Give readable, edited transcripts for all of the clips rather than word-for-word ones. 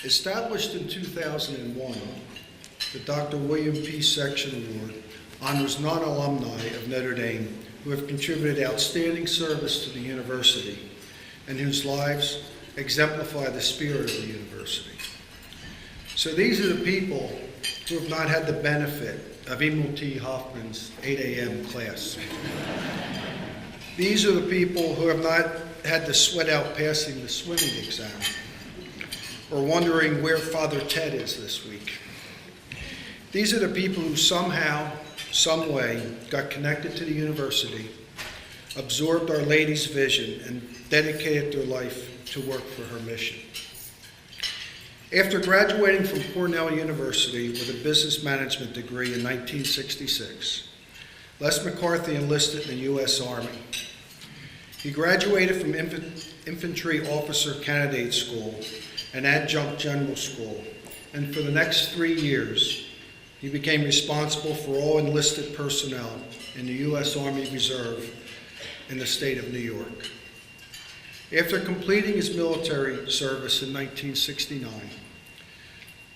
Established in 2001, the Dr. William P. Sexton Award honors non-alumni of Notre Dame who have contributed outstanding service to the university and whose lives exemplify the spirit of the university. So these are the people who have not had the benefit of Emil T. Hoffman's 8 a.m. class. These are the people who have not had to sweat out passing the swimming exam or wondering where Father Ted is this week. These are the people who somehow, some way, got connected to the university, absorbed Our Lady's vision, and dedicated their life to work for her mission. After graduating from Cornell University with a business management degree in 1966, Les McCarthy enlisted in the U.S. Army. He graduated from Infantry Officer Candidate School and Adjunct General School, and for the next 3 years, he became responsible for all enlisted personnel in the U.S. Army Reserve in the state of New York. After completing his military service in 1969,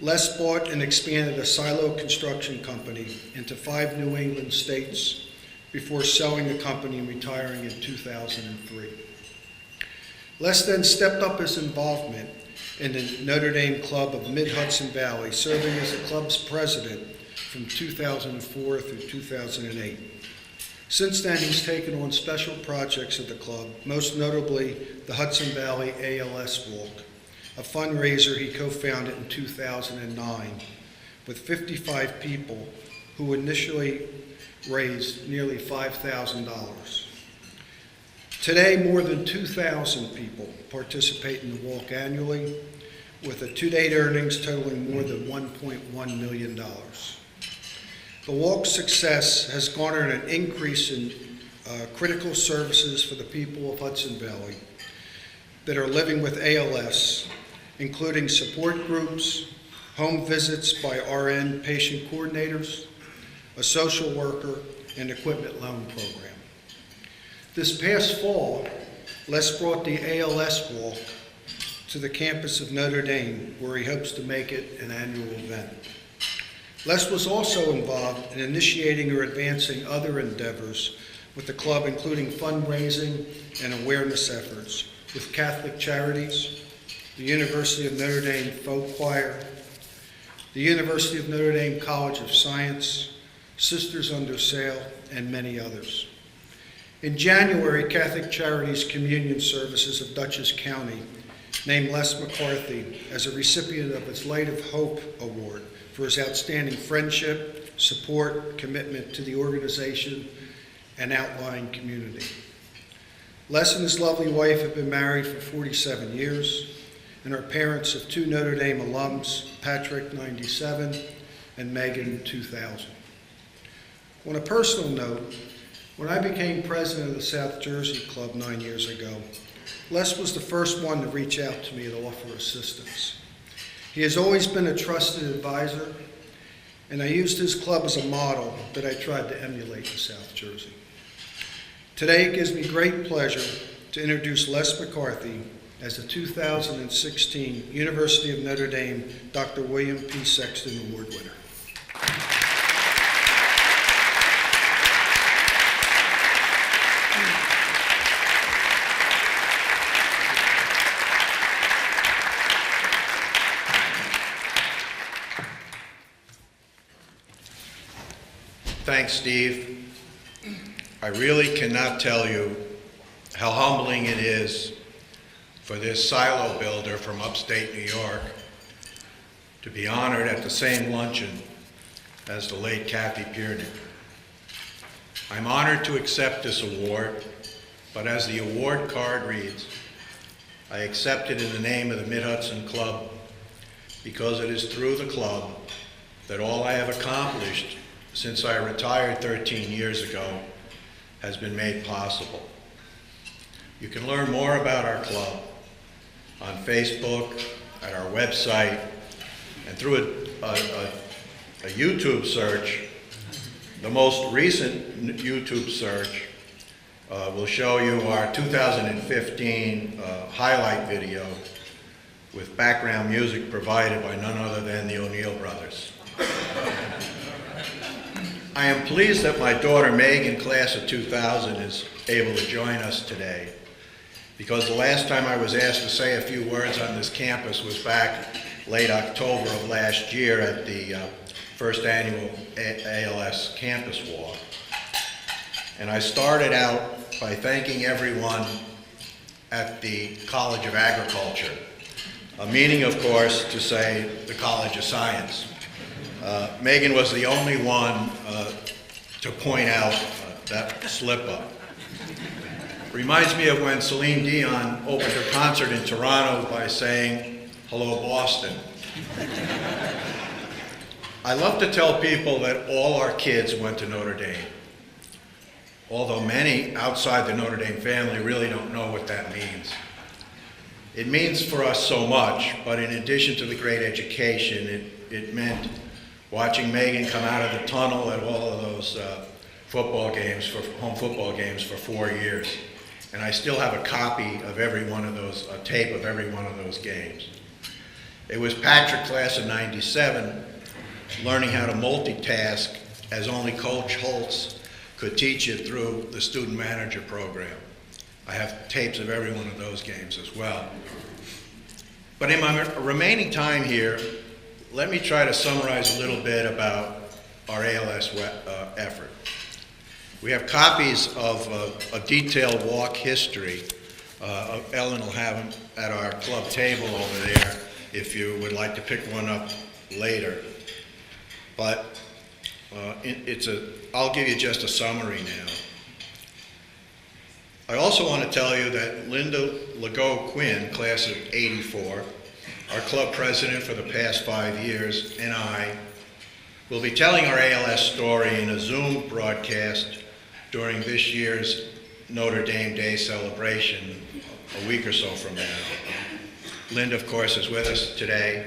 Les bought and expanded a silo construction company into 5 New England states before selling the company and retiring in 2003. Les then stepped up his involvement in the Notre Dame Club of Mid-Hudson Valley, serving as the club's president from 2004 through 2008. Since then, he's taken on special projects at the club, most notably the Hudson Valley ALS Walk, a fundraiser he co-founded in 2009 with 55 people who initially raised nearly $5,000. Today, more than 2,000 people participate in the walk annually, with a to-date earnings totaling more than $1.1 million. The walk's success has garnered an increase in critical services for the people of Hudson Valley that are living with ALS, including support groups, home visits by RN patient coordinators, a social worker, and equipment loan program. This past fall, Les brought the ALS Walk to the campus of Notre Dame, where he hopes to make it an annual event. Les was also involved in initiating or advancing other endeavors with the club, including fundraising and awareness efforts with Catholic Charities, the University of Notre Dame Folk Choir, the University of Notre Dame College of Science, Sisters Under Sail, and many others. In January, Catholic Charities Communion Services of Dutchess County named Les McCarthy as a recipient of its Light of Hope Award for his outstanding friendship, support, commitment to the organization, and outlying community. Les and his lovely wife have been married for 47 years and are parents of 2 Notre Dame alums, Patrick, 97, and Megan, 2000. On a personal note, when I became president of the South Jersey Club 9 years ago, Les was the first one to reach out to me to offer assistance. He has always been a trusted advisor, and I used his club as a model that I tried to emulate in South Jersey. Today it gives me great pleasure to introduce Les McCarthy as the 2016 University of Notre Dame Dr. William P. Sexton Award winner. Thanks, Steve. I really cannot tell you how humbling it is for this silo builder from upstate New York to be honored at the same luncheon as the late Kathy Piernick. I'm honored to accept this award, but as the award card reads, I accept it in the name of the Mid-Hudson Club because it is through the club that all I have accomplished since I retired 13 years ago has been made possible. You can learn more about our club on Facebook, at our website, and through a YouTube search. The most recent YouTube search will show you our 2015 highlight video with background music provided by none other than the O'Neill brothers. I am pleased that my daughter Megan, class of 2000, is able to join us today, because the last time I was asked to say a few words on this campus was back late October of last year at the first annual ALS campus walk. And I started out by thanking everyone at the College of Agriculture, a meaning, of course, to say the College of Science. Megan was the only one to point out that slip-up. Reminds me of when Celine Dion opened her concert in Toronto by saying, "Hello, Boston." I love to tell people that all our kids went to Notre Dame, although many outside the Notre Dame family really don't know what that means. It means for us so much, but in addition to the great education, it meant watching Megan come out of the tunnel at all of those football games, home football games for 4 years. And I still have a copy of every one of those, a tape of every one of those games. It was Patrick, class of 97, learning how to multitask as only Coach Holtz could teach you through the student manager program. I have tapes of every one of those games as well. But in my remaining time here, let me try to summarize a little bit about our ALS effort. We have copies of a detailed walk history. Ellen will have them at our club table over there if you would like to pick one up later. But I'll give you just a summary now. I also want to tell you that Linda Legault Quinn, class of 84, our club president for the past 5 years, and I will be telling our ALS story in a Zoom broadcast during this year's Notre Dame Day celebration a week or so from now. Linda, of course, is with us today.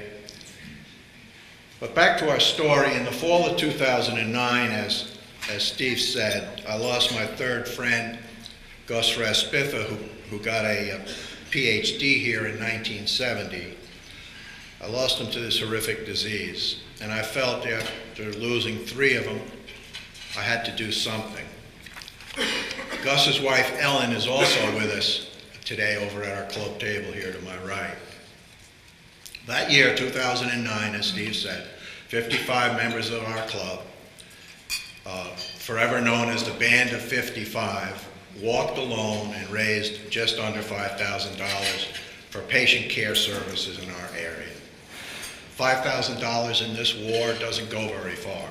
But back to our story. In the fall of 2009, as Steve said, I lost my third friend, Gus Raspitha, who got a PhD here in 1970. I lost him to this horrific disease, and I felt after losing 3 of them, I had to do something. Gus's wife, Ellen, is also with us today over at our club table here to my right. That year, 2009, as Steve said, 55 members of our club, forever known as the Band of 55, walked alone and raised just under $5,000 for patient care services in our area. $5,000 in this war doesn't go very far.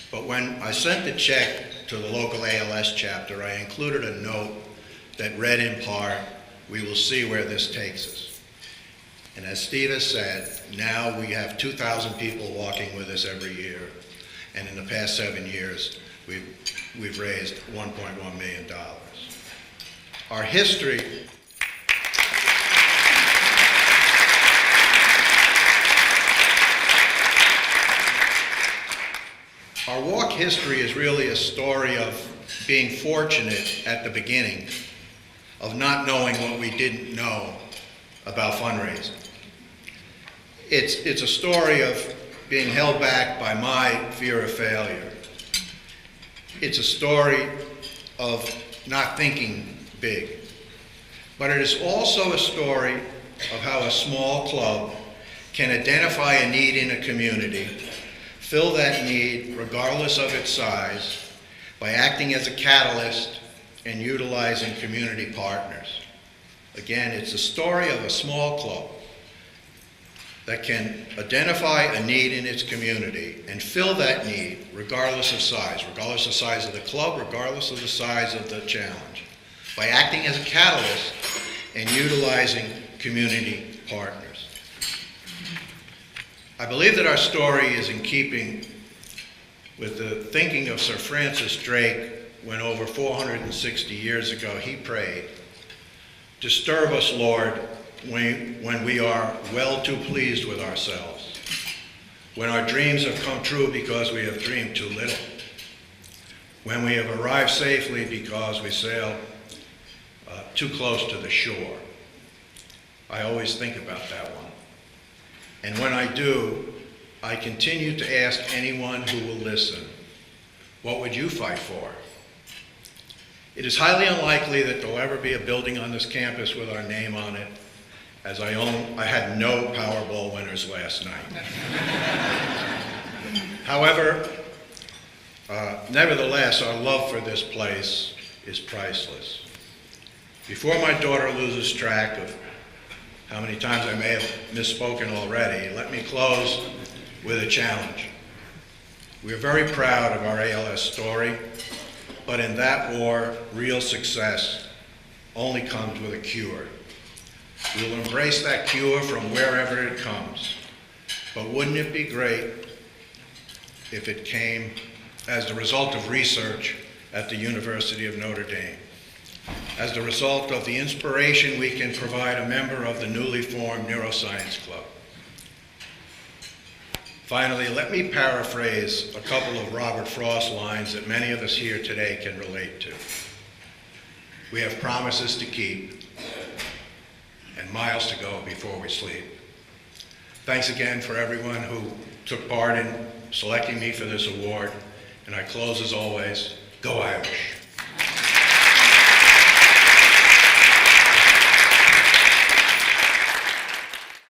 But when I sent the check to the local ALS chapter, I included a note that read in part, "We will see where this takes us." And as Steve has said, now we have 2,000 people walking with us every year. And in the past 7 years, we've raised $1.1 million. Our history Our walk history is really a story of being fortunate at the beginning, of not knowing what we didn't know about fundraising. It's a story of being held back by my fear of failure. It's a story of not thinking big. But it is also a story of how a small club can identify a need in a community, fill that need regardless of its size, by acting as a catalyst and utilizing community partners. Again, it's a story of a small club that can identify a need in its community and fill that need regardless of size of the club, regardless of the size of the challenge, by acting as a catalyst and utilizing community partners. I believe that our story is in keeping with the thinking of Sir Francis Drake when over 460 years ago he prayed, "Disturb us, Lord, when we are well too pleased with ourselves, when our dreams have come true because we have dreamed too little, when we have arrived safely because we sailed too close to the shore." I always think about that one. And when I do, I continue to ask anyone who will listen, what would you fight for? It is highly unlikely that there'll ever be a building on this campus with our name on it, as I had no Powerball winners last night. However, nevertheless, our love for this place is priceless. Before my daughter loses track of how many times I may have misspoken already, let me close with a challenge. We are very proud of our ALS story, but in that war, real success only comes with a cure. We will embrace that cure from wherever it comes. But wouldn't it be great if it came as the result of research at the University of Notre Dame, as the result of the inspiration we can provide a member of the newly formed Neuroscience Club. Finally, let me paraphrase a couple of Robert Frost lines that many of us here today can relate to. We have promises to keep and miles to go before we sleep. Thanks again for everyone who took part in selecting me for this award, and I close as always, go Irish.